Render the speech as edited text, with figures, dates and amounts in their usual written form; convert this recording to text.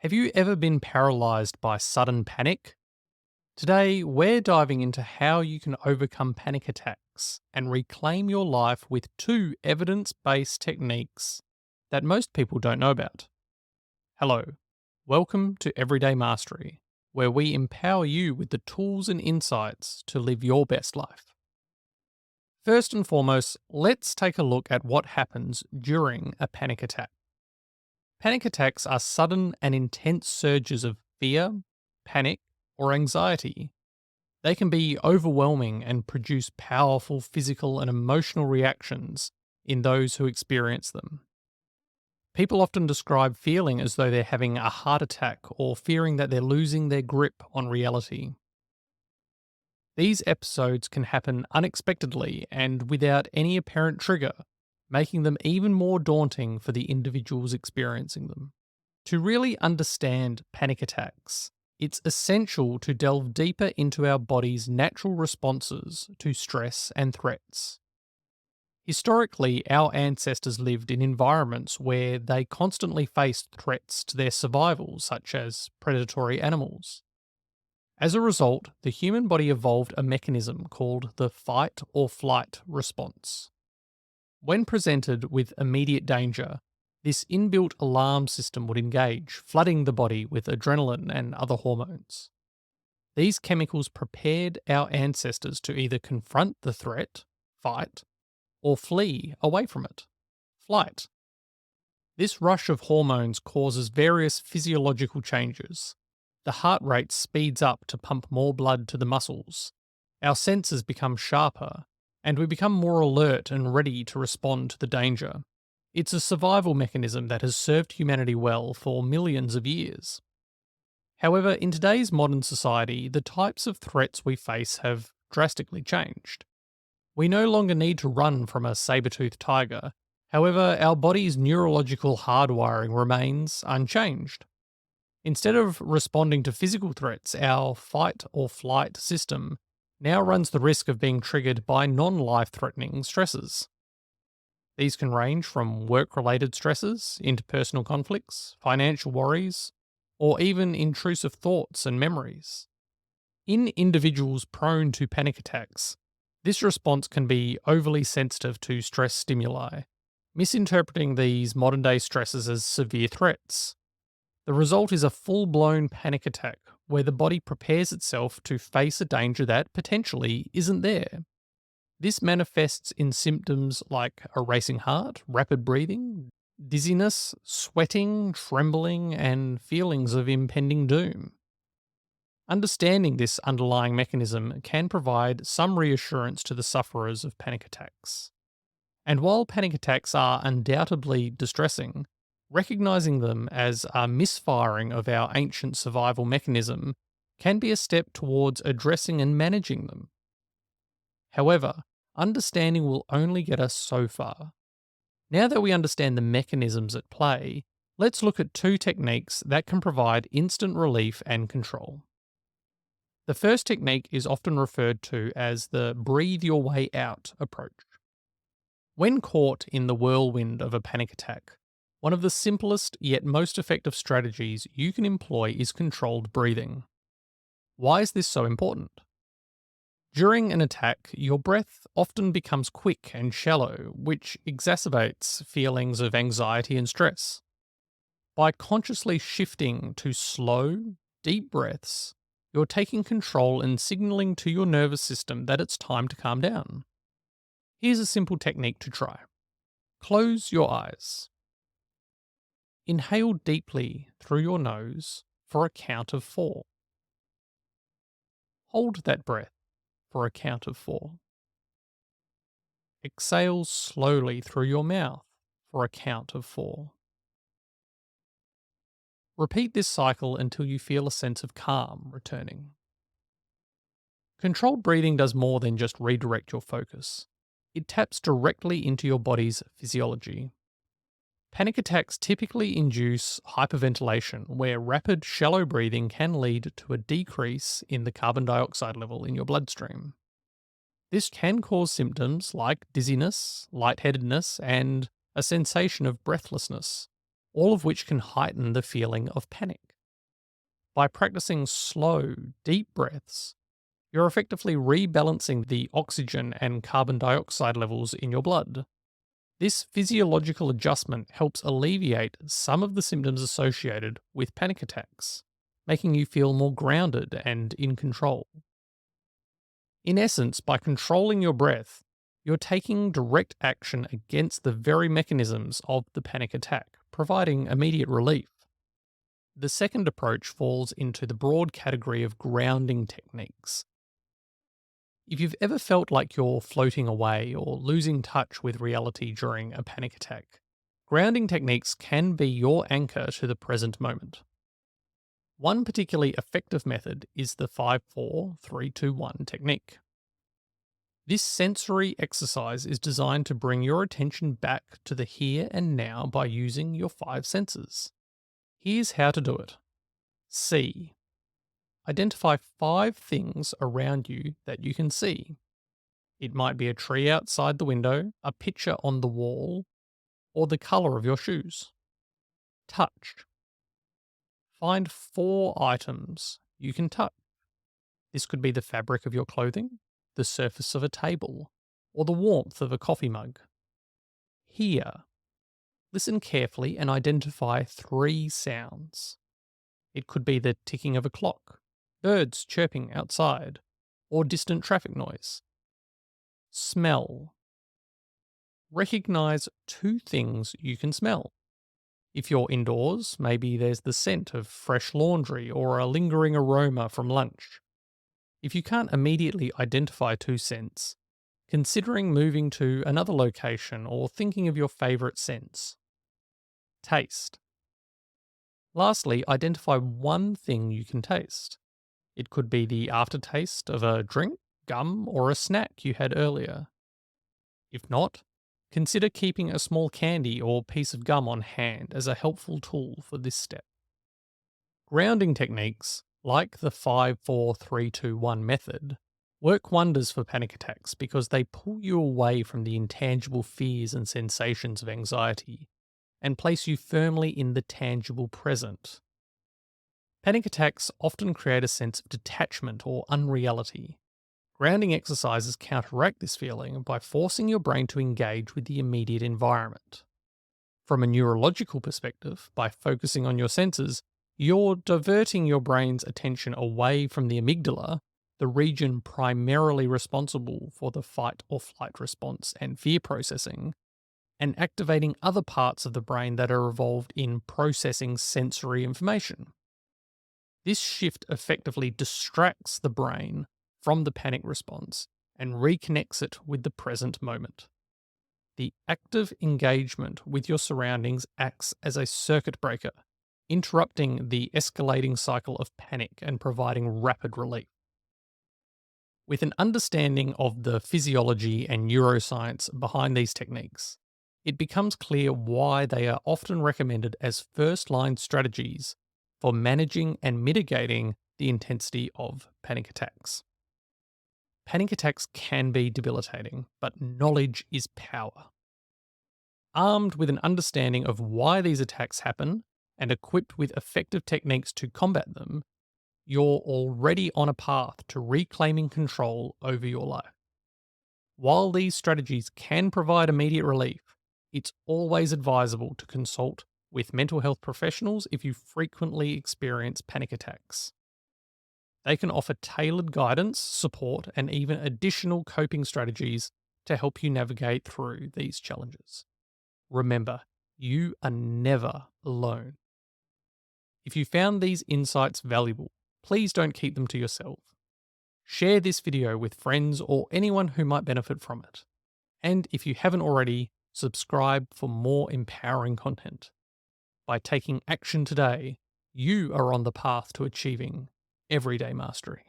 Have you ever been paralyzed by sudden panic? Today, we're diving into how you can overcome panic attacks and reclaim your life with two evidence based techniques that most people don't know about. Hello, welcome to Everyday Mastery, where we empower you with the tools and insights to live your best life. First and foremost, let's take a look at what happens during a panic attack. Panic attacks are sudden and intense surges of fear, panic, or anxiety. They can be overwhelming and produce powerful physical and emotional reactions in those who experience them. People often describe feeling as though they're having a heart attack or fearing that they're losing their grip on reality. These episodes can happen unexpectedly and without any apparent trigger, making them even more daunting for the individuals experiencing them. To really understand panic attacks, it's essential to delve deeper into our body's natural responses to stress and threats. Historically, our ancestors lived in environments where they constantly faced threats to their survival, such as predatory animals. As a result, the human body evolved a mechanism called the fight or flight response. When presented with immediate danger, this inbuilt alarm system would engage, flooding the body with adrenaline and other hormones. These chemicals prepared our ancestors to either confront the threat, fight, or flee away from it, flight. This rush of hormones causes various physiological changes. The heart rate speeds up to pump more blood to the muscles. Our senses become sharper, and we become more alert and ready to respond to the danger. It's a survival mechanism that has served humanity well for millions of years. However, in today's modern society, the types of threats we face have drastically changed. We no longer need to run from a saber-toothed tiger. However, our body's neurological hardwiring remains unchanged. Instead of responding to physical threats, our fight or flight system now runs the risk of being triggered by non-life threatening stresses. These can range from work-related stresses, interpersonal conflicts, financial worries, or even intrusive thoughts and memories. In individuals prone to panic attacks, this response can be overly sensitive to stress stimuli, misinterpreting these modern-day stresses as severe threats. The result is a full-blown panic attack where the body prepares itself to face a danger that potentially isn't there. This manifests in symptoms like a racing heart, rapid breathing, dizziness, sweating, trembling, and feelings of impending doom. Understanding this underlying mechanism can provide some reassurance to the sufferers of panic attacks. And while panic attacks are undoubtedly distressing, recognizing them as a misfiring of our ancient survival mechanism can be a step towards addressing and managing them. However, understanding will only get us so far. Now that we understand the mechanisms at play, let's look at two techniques that can provide instant relief and control. The first technique is often referred to as the breathe your way out approach. When caught in the whirlwind of a panic attack, one of the simplest yet most effective strategies you can employ is controlled breathing. Why is this so important? During an attack, your breath often becomes quick and shallow, which exacerbates feelings of anxiety and stress. By consciously shifting to slow, deep breaths, you're taking control and signaling to your nervous system that it's time to calm down. Here's a simple technique to try. Close your eyes. Inhale deeply through your nose for a count of 4. Hold that breath for a count of 4. Exhale slowly through your mouth for a count of 4. Repeat this cycle until you feel a sense of calm returning. Controlled breathing does more than just redirect your focus. It taps directly into your body's physiology. Panic attacks typically induce hyperventilation, where rapid, shallow breathing can lead to a decrease in the carbon dioxide level in your bloodstream. This can cause symptoms like dizziness, lightheadedness, and a sensation of breathlessness, all of which can heighten the feeling of panic. By practicing slow, deep breaths, you're effectively rebalancing the oxygen and carbon dioxide levels in your blood. This physiological adjustment helps alleviate some of the symptoms associated with panic attacks, making you feel more grounded and in control. In essence, by controlling your breath, you're taking direct action against the very mechanisms of the panic attack, providing immediate relief. The second approach falls into the broad category of grounding techniques. If you've ever felt like you're floating away or losing touch with reality during a panic attack, grounding techniques can be your anchor to the present moment. One particularly effective method is the 5-4-3-2-1 technique. This sensory exercise is designed to bring your attention back to the here and now by using your five senses. Here's how to do it. See. Identify 5 things around you that you can see. It might be a tree outside the window, a picture on the wall, or the colour of your shoes. Touch. Find 4 items you can touch. This could be the fabric of your clothing, the surface of a table, or the warmth of a coffee mug. Hear. Listen carefully and identify 3 sounds. It could be the ticking of a clock, birds chirping outside, or distant traffic noise. Smell. Recognize 2 things you can smell. If you're indoors, maybe there's the scent of fresh laundry or a lingering aroma from lunch. If you can't immediately identify 2 scents, considering moving to another location or thinking of your favourite scents. Taste. Lastly, identify 1 thing you can taste. It could be the aftertaste of a drink, gum, or a snack you had earlier. If not, consider keeping a small candy or piece of gum on hand as a helpful tool for this step. Grounding techniques, like the 5-4-3-2-1 method, work wonders for panic attacks because they pull you away from the intangible fears and sensations of anxiety and place you firmly in the tangible present. Panic attacks often create a sense of detachment or unreality. Grounding exercises counteract this feeling by forcing your brain to engage with the immediate environment. From a neurological perspective, by focusing on your senses, you're diverting your brain's attention away from the amygdala, the region primarily responsible for the fight or flight response and fear processing, and activating other parts of the brain that are involved in processing sensory information. This shift effectively distracts the brain from the panic response and reconnects it with the present moment. The active engagement with your surroundings acts as a circuit breaker, interrupting the escalating cycle of panic and providing rapid relief. With an understanding of the physiology and neuroscience behind these techniques, it becomes clear why they are often recommended as first-line strategies for managing and mitigating the intensity of panic attacks. Panic attacks can be debilitating, but knowledge is power. Armed with an understanding of why these attacks happen and equipped with effective techniques to combat them, you're already on a path to reclaiming control over your life. While these strategies can provide immediate relief, it's always advisable to consult with mental health professionals if you frequently experience panic attacks. They can offer tailored guidance, support, and even additional coping strategies to help you navigate through these challenges. Remember, you are never alone. If you found these insights valuable, please don't keep them to yourself. Share this video with friends or anyone who might benefit from it. And if you haven't already, subscribe for more empowering content. By taking action today, you are on the path to achieving everyday mastery.